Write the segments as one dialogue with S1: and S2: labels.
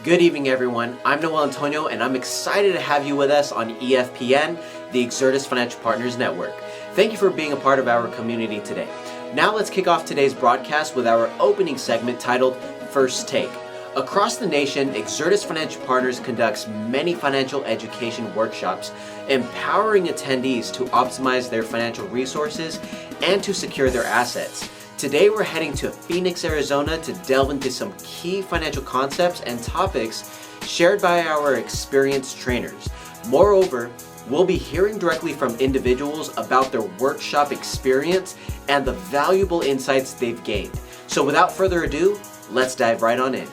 S1: Good evening, everyone. I'm Noel Antonio, and I'm excited to have you with us on EFPN, the Exertis Financial Partners Network. Thank you for being a part of our community today. Now let's kick off today's broadcast with our opening segment titled First Take. Across the nation, Exertis Financial Partners conducts many financial education workshops, empowering attendees to optimize their financial resources and to secure their assets. Today we're heading to Phoenix, Arizona to delve into some key financial concepts and topics shared by our experienced trainers. Moreover, we'll be hearing directly from individuals about their workshop experience and the valuable insights they've gained. So without further ado, let's dive right on in.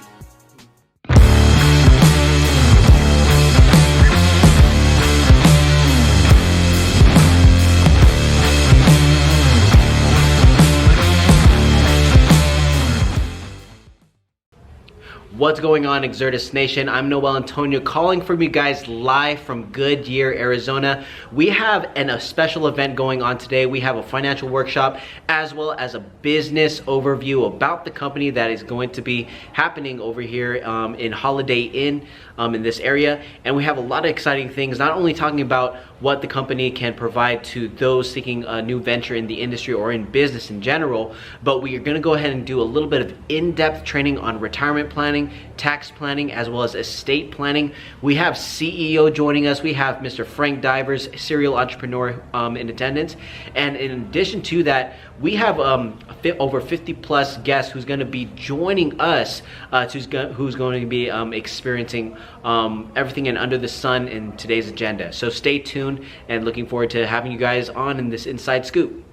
S1: What's going on, Exertis Nation? I'm Noel Antonio calling from you guys live from Goodyear, Arizona. We have a special event going on today. We have a financial workshop as well as a business overview about the company that is going to be happening over here in Holiday Inn in this area. And we have a lot of exciting things, not only talking about what the company can provide to those seeking a new venture in the industry or in business in general, but we are going to go ahead and do a little bit of in-depth training on retirement planning, tax planning, as well as estate planning. We have CEO joining us. We have Mr. Frank Divers, serial entrepreneur in attendance. And in addition to that, we have over 50 plus guests who's going to be joining us, who's going to be experiencing everything and under the sun in today's agenda. So stay tuned and looking forward to having you guys on in this Inside Scoop.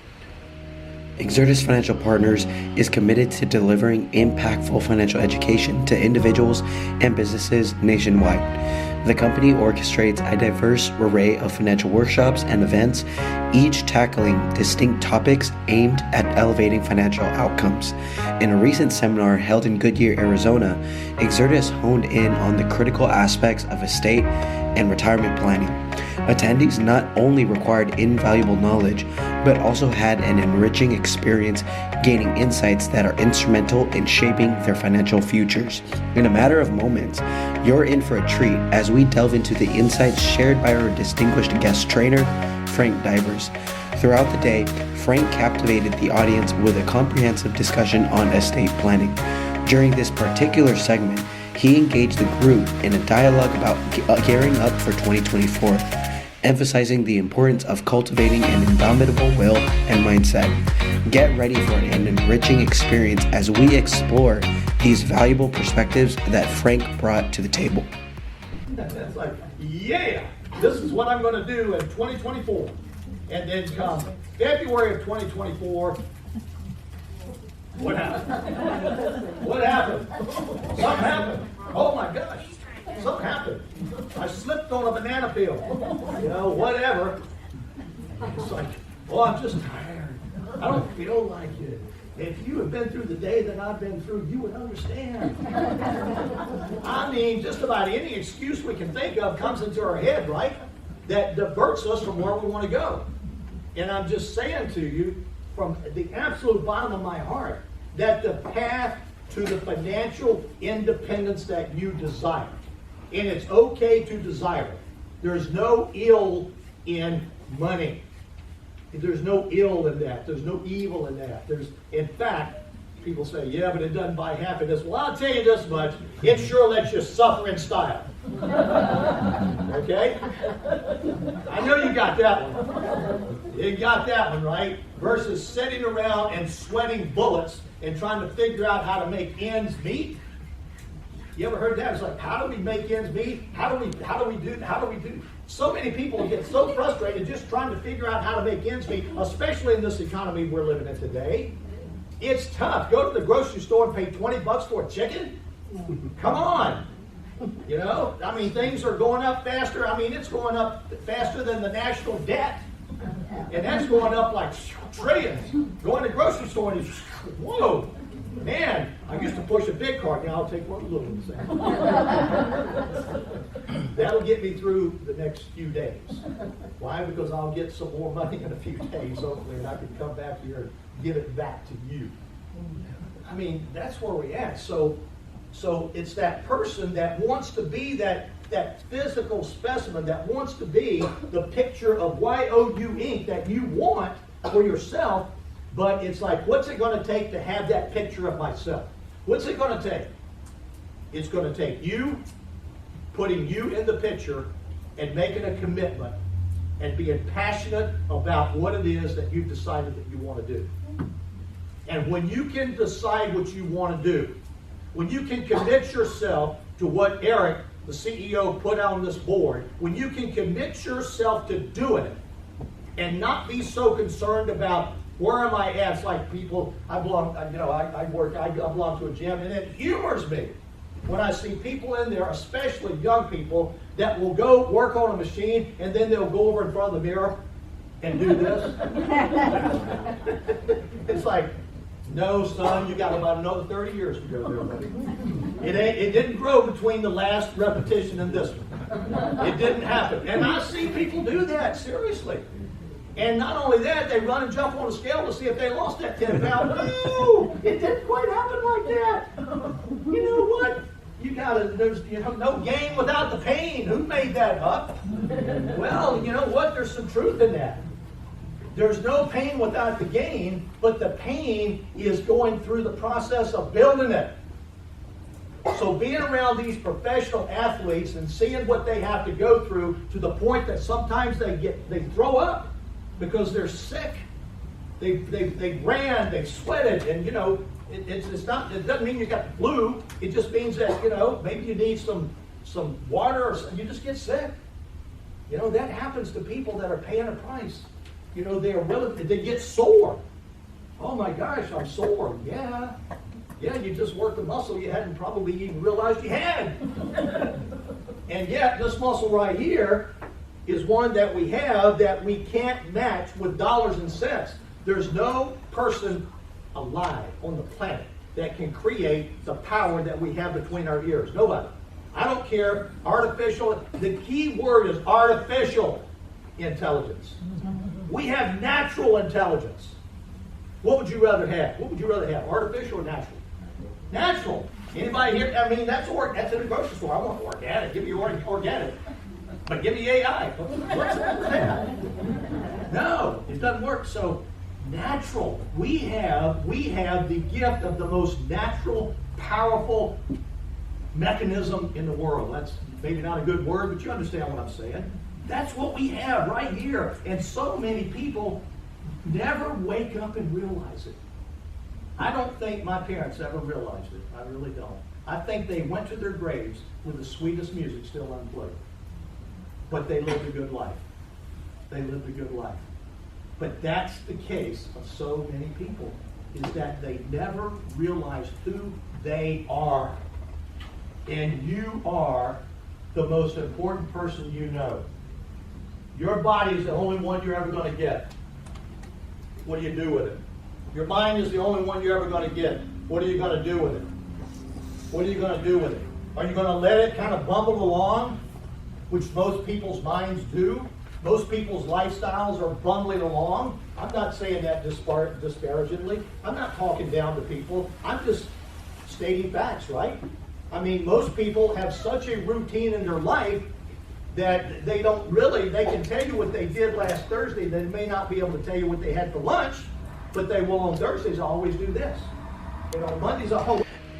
S2: Exertis Financial Partners is committed to delivering impactful financial education to individuals and businesses nationwide. The company orchestrates a diverse array of financial workshops and events, each tackling distinct topics aimed at elevating financial outcomes. In a recent seminar held in Goodyear, Arizona, Exertis honed in on the critical aspects of estate and retirement planning. Attendees not only required invaluable knowledge, but also had an enriching experience gaining insights that are instrumental in shaping their financial futures. In a matter of moments, you're in for a treat as we delve into the insights shared by our distinguished guest trainer, Frank Divers. Throughout the day, Frank captivated the audience with a comprehensive discussion on estate planning. During this particular segment, he engaged the group in a dialogue about gearing up for 2024. Emphasizing the importance of cultivating an indomitable will and mindset. Get ready for an enriching experience as we explore these valuable perspectives that Frank brought to the table.
S3: It's like, yeah, this is what I'm going to do in 2024. And then come February of 2024, what happened? What happened? Something happened. Oh my gosh. Something happened. I slipped on a banana peel. Whatever. It's like, I'm just tired. I don't feel like it. If you have been through the day that I've been through, you would understand. I mean, just about any excuse we can think of comes into our head, right? That diverts us from where we want to go. And I'm just saying to you, from the absolute bottom of my heart, that the path to the financial independence that you desire, and it's okay to desire it. There's no ill in money. There's no ill in that. There's no evil in that. In fact, people say, yeah, but it doesn't buy happiness. Well, I'll tell you this much. It sure lets you suffer in style. Okay? I know you got that one. You got that one, right? Versus sitting around and sweating bullets and trying to figure out how to make ends meet. You ever heard that? It's like, how do we make ends meet? How do we do? So many people get so frustrated just trying to figure out how to make ends meet, especially in this economy we're living in today. It's tough. Go to the grocery store and pay $20 for a chicken? Come on. Things are going up faster. It's going up faster than the national debt. And that's going up like trillions. Going to the grocery store and it's, whoa. Man, I used to push a big cart. Now I'll take one little one. That'll get me through the next few days. Why? Because I'll get some more money in a few days, hopefully, and I can come back here and give it back to you. That's where we're at. So So it's that person that wants to be that physical specimen, that wants to be the picture of YOU Inc. that you want for yourself, but it's like, what's it going to take to have that picture of myself? What's it going to take? It's going to take you putting you in the picture and making a commitment and being passionate about what it is that you've decided that you want to do. And when you can decide what you want to do, when you can commit yourself to what Eric, the CEO, put on this board, when you can commit yourself to doing it and not be so concerned about where am I at? It's like people, I belong to a gym, and it humors me when I see people in there, especially young people, that will go work on a machine and then they'll go over in front of the mirror and do this. It's like, no, son, you got about another 30 years to go there, buddy. It didn't grow between the last repetition and this one. It didn't happen. And I see people do that, seriously. And not only that, they run and jump on a scale to see if they lost that 10 pounds. No, it didn't quite happen like that. You know what? There's no gain without the pain. Who made that up? Well, you know what? There's some truth in that. There's no pain without the gain, but the pain is going through the process of building it. So being around these professional athletes and seeing what they have to go through to the point that sometimes they throw up because they're sick. They ran, they sweated, and it doesn't mean you got the flu. It just means that maybe you need some water or something. You just get sick. That happens to people that are paying a price. They get sore. Oh my gosh, I'm sore. Yeah, you just worked a muscle you hadn't probably even realized you had. And yet, this muscle right here is one that we have that we can't match with dollars and cents. There's no person alive on the planet that can create the power that we have between our ears. Nobody. I don't care. Artificial. The key word is artificial intelligence. We have natural intelligence. What would you rather have? Artificial or natural? Natural. Anybody here? I mean, that's in a grocery store. I want organic. Give me organic. But give me AI. What's that? No, it doesn't work. So natural. We have the gift of the most natural, powerful mechanism in the world. That's maybe not a good word, but you understand what I'm saying. That's what we have right here. And so many people never wake up and realize it. I don't think my parents ever realized it. I really don't. I think they went to their graves with the sweetest music still unplugged. But they lived a good life. But that's the case of so many people, is that they never realize who they are. And you are the most important person you know. Your body is the only one you're ever going to get. What do you do with it? Your mind is the only one you're ever going to get. What are you going to do with it? Are you going to let it kind of bumble along, which most people's minds do? Most people's lifestyles are bumbling along. I'm not saying that disparagingly. I'm not talking down to people. I'm just stating facts, right? I mean, most people have such a routine in their life that they can tell you what they did last Thursday. They may not be able to tell you what they had for lunch, but they will on Thursdays always do this. And on Mondays,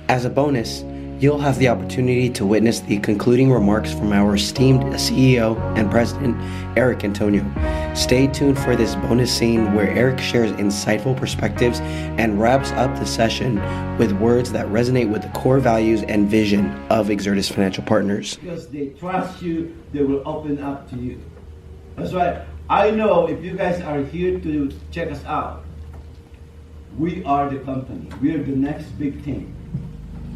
S2: As a bonus, you'll have the opportunity to witness the concluding remarks from our esteemed CEO and President, Eric Antonio. Stay tuned for this bonus scene where Eric shares insightful perspectives and wraps up the session with words that resonate with the core values and vision of Exertis Financial Partners.
S4: Because they trust you, they will open up to you. That's why I know if you guys are here to check us out, we are the company. We are the next big thing.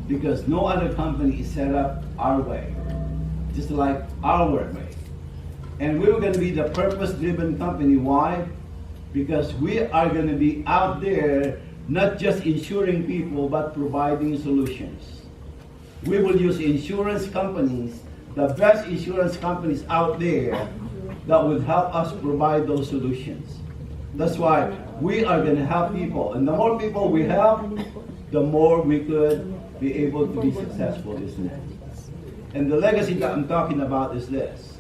S4: Because no other company is set up our way, just like our way. And we're going to be the purpose-driven company. Why? Because we are going to be out there not just insuring people, but providing solutions. We will use insurance companies, the best insurance companies out there, that will help us provide those solutions. That's why we are going to help people. And the more people we help, the more we could be able to be successful, isn't it? And the legacy that I'm talking about is this.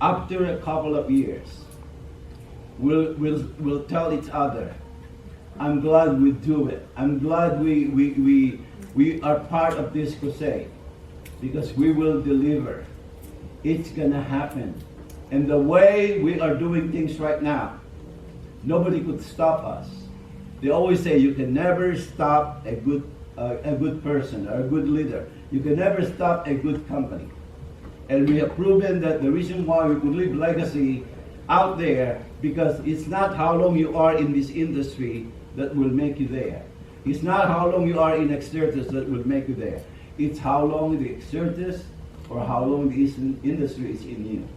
S4: After a couple of years, we'll tell each other, I'm glad we do it. I'm glad we are part of this crusade, because we will deliver. It's gonna happen. And the way we are doing things right now, nobody could stop us. They always say you can never stop a good person or a good leader. You can never stop a good company. And we have proven that the reason why we could leave legacy out there, because it's not how long you are in this industry that will make you there. It's not how long you are in Exertis that will make you there. It's how long the Exertis or how long the industry is in you.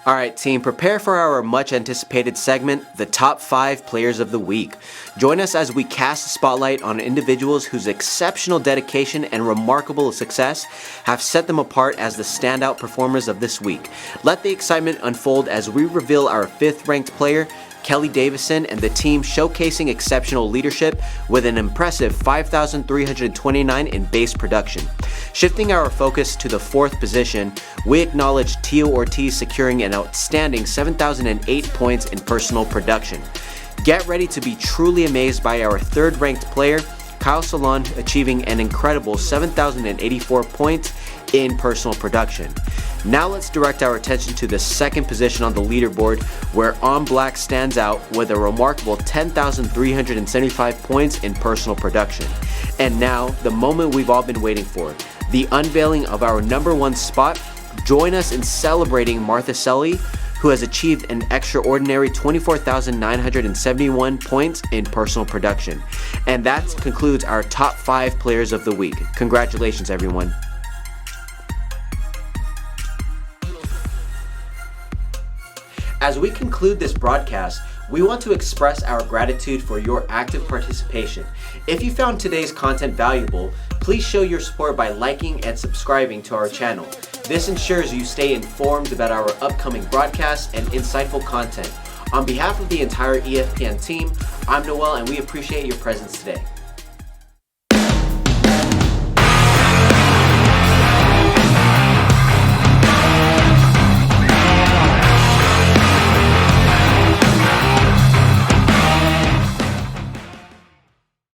S1: Alright team, prepare for our much anticipated segment, the top 5 players of the week. Join us as we cast a spotlight on individuals whose exceptional dedication and remarkable success have set them apart as the standout performers of this week. Let the excitement unfold as we reveal our 5th ranked player, Kelly Davison, and the team showcasing exceptional leadership with an impressive 5,329 in base production. Shifting our focus to the 4th position, we acknowledge Tio Ortiz securing an outstanding 7,008 points in personal production. Get ready to be truly amazed by our 3rd ranked player, Kyle Salon, achieving an incredible 7,084 points in personal production. Now let's direct our attention to the 2nd position on the leaderboard, where On Black stands out with a remarkable 10,375 points in personal production. And now, the moment we've all been waiting for, the unveiling of our number 1 spot. Join us in celebrating Martha Selly, who has achieved an extraordinary 24,971 points in personal production. And that concludes our top 5 players of the week. Congratulations, everyone. As we conclude this broadcast, we want to express our gratitude for your active participation. If you found today's content valuable, please show your support by liking and subscribing to our channel. This ensures you stay informed about our upcoming broadcasts and insightful content. On behalf of the entire EFPN team, I'm Noel, and we appreciate your presence today.